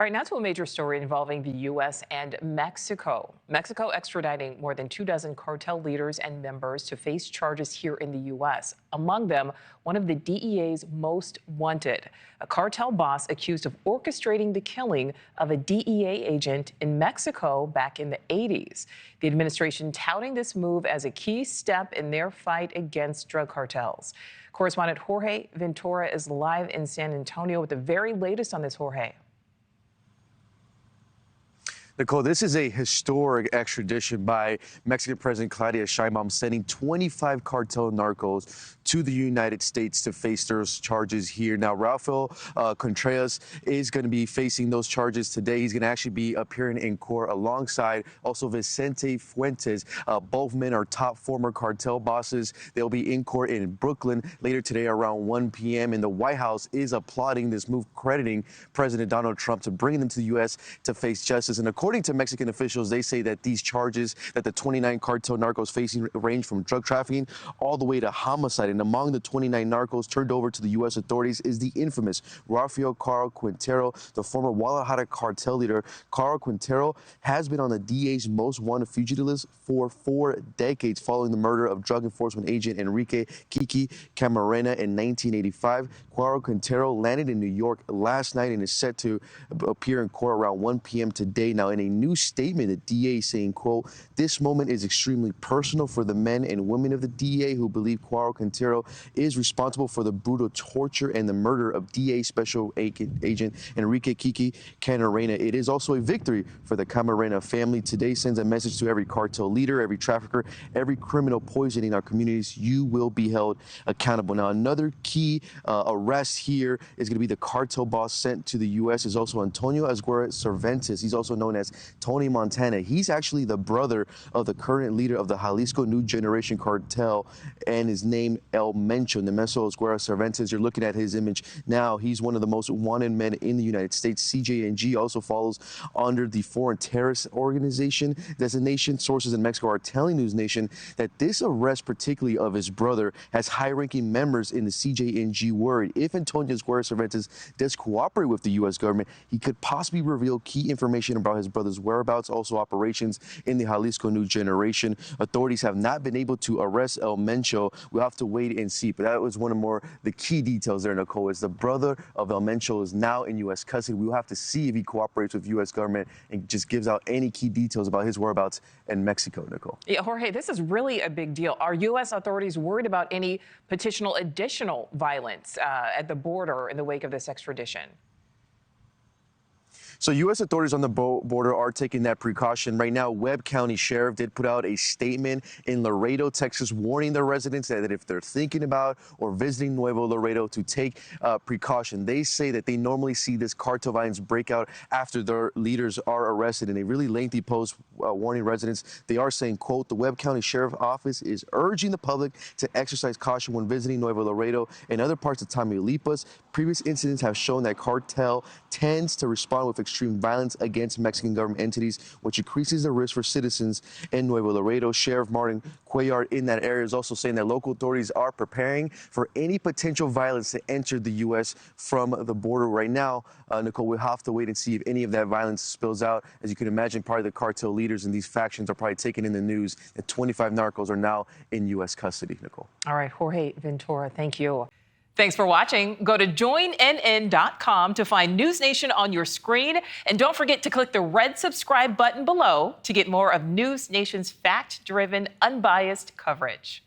All right, now to a major story involving the U.S. and Mexico. Mexico extraditing more than 24 cartel leaders and members to face charges here in the U.S. Among them, one of the DEA's most wanted, a cartel boss accused of orchestrating the killing of a DEA agent in Mexico back in the 80s. The administration touting this move as a key step in their fight against drug cartels. Correspondent Jorge Ventura is live in San Antonio with the very latest on this, Jorge. Nichole, this is a historic extradition by Mexican President Claudia Sheinbaum, sending 25 cartel narcos to the United States to face those charges here. Now, Rafael Contreras is going to be facing those charges today. He's going to actually be appearing in court alongside also Vicente Fuentes. Both men are top former cartel bosses. They'll be in court in Brooklyn later today around 1 p.m. And the White House is applauding this move, crediting President Donald Trump to bring them to the U.S. to face justice. And according to Mexican officials, they say that these charges that the 29 cartel narcos facing range from drug trafficking all the way to homicide. And among the 29 narcos turned over to the U.S. authorities is the infamous Rafael Caro-Quintero, the former Guadalajara cartel leader. Caro-Quintero has been on the DA's most wanted fugitive list for 4 decades following the murder of drug enforcement agent Enrique Kiki Camarena in 1985. Caro-Quintero landed in New York last night and is set to appear in court around 1 p.m. today. Now, in a new statement, the DA saying, quote, "This moment is extremely personal for the men and women of the DA who believe Caro-Quintero is responsible for the brutal torture and the murder of DA Special Agent Enrique Kiki Camarena. It is also a victory for the Camarena family. Today sends a message to every cartel leader, every trafficker, every criminal poisoning our communities. You will be held accountable." Now, another key arrest here is going to be the cartel boss sent to the U.S. is also Antonio Esguerra Cervantes. He's also known as Tony Montana. He's actually the brother of the current leader of the Jalisco New Generation Cartel, and his name El Mencho, Nemeso Esguerra Cervantes. You're looking at his image now. He's one of the most wanted men in the United States. CJNG also falls under the Foreign Terrorist Organization designation. Sources in Mexico are telling NewsNation that this arrest, particularly of his brother, has high-ranking members in the CJNG worried. If Antonio Esguerra Cervantes does cooperate with the U.S. government, he could possibly reveal key information about his brother's whereabouts, also operations in the Jalisco New Generation. Authorities have not been able to arrest El Mencho. We'll have to wait and see. But that was one of the key details there, Nichole, is the brother of El Mencho is now in U.S. custody. We'll have to see if he cooperates with U.S. government and just gives out any key details about his whereabouts in Mexico, Nichole. Yeah, Jorge, this is really a big deal. Are U.S. authorities worried about any potential additional violence at the border in the wake of this extradition? So U.S. authorities on the border are taking that precaution. Right now, Webb County Sheriff did put out a statement in Laredo, Texas, warning their residents that if they're thinking about or visiting Nuevo Laredo to take precaution. They say that they normally see this cartel violence break out after their leaders are arrested. In a really lengthy post warning residents, they are saying, quote, "The Webb County Sheriff Office is urging the public to exercise caution when visiting Nuevo Laredo and other parts of Tamaulipas. Previous incidents have shown that cartel tends to respond with extreme violence against Mexican government entities, which increases the risk for citizens in Nuevo Laredo." Sheriff Martin Cuellar in that area is also saying that local authorities are preparing for any potential violence to enter the U.S. from the border. Right now, Nichole, we'll have to wait and see if any of that violence spills out. As you can imagine, probably the cartel leaders in these factions are probably taking in the news that 25 narcos are now in U.S. custody, Nichole. All right, Jorge Ventura, thank you. Thanks for watching. Go to joinnn.com to find NewsNation on your screen. And don't forget to click the red subscribe button below to get more of NewsNation's fact-driven, unbiased coverage.